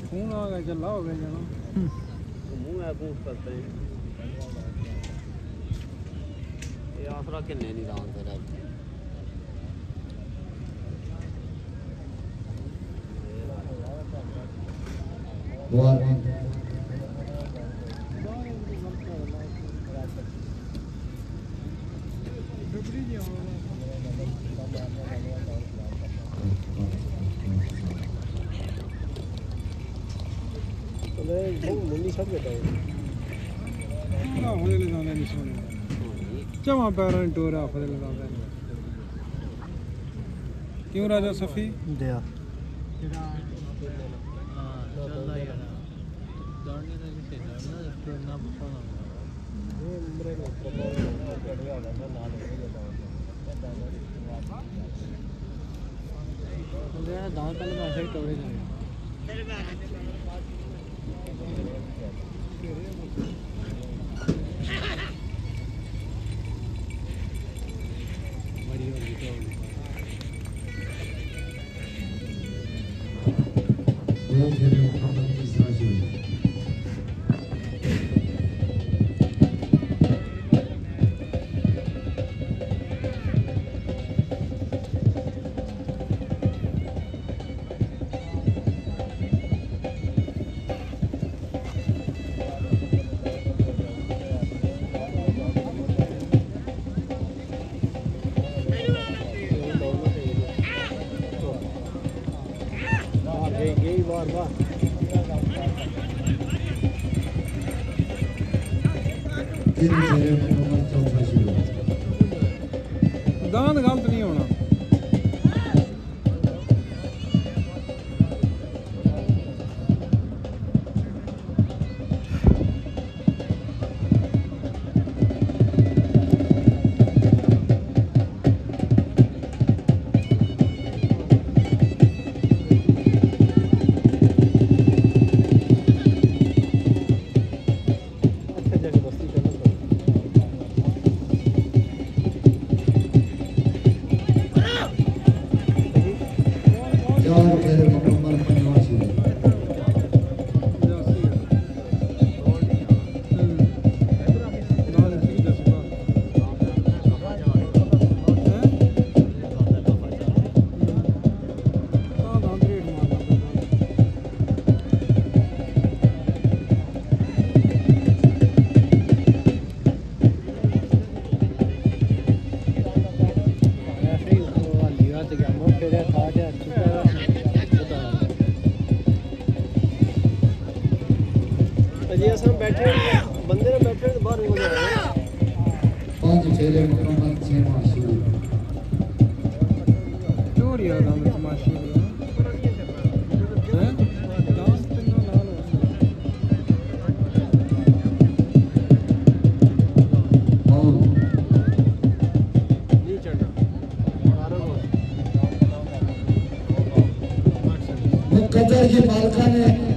phone आ गया चला हो गया जाना मुंह है पूछ करते हैं ये आसरा किन्ने नहीं दान तेरा चवा पैरों टोरा फजल क्यों राजा सफी दिया दाल पहले माशा टोरे दांत गलत नहीं होना बंदे ने बैठे तो बाहर हो जाए पांच फेरे मुकम्मल 6 माह शुरू चोरी आ रहा है तमाशे हैं डांस तो ना लाल हो नहीं चढ़ना मुकद्दर के मालका ने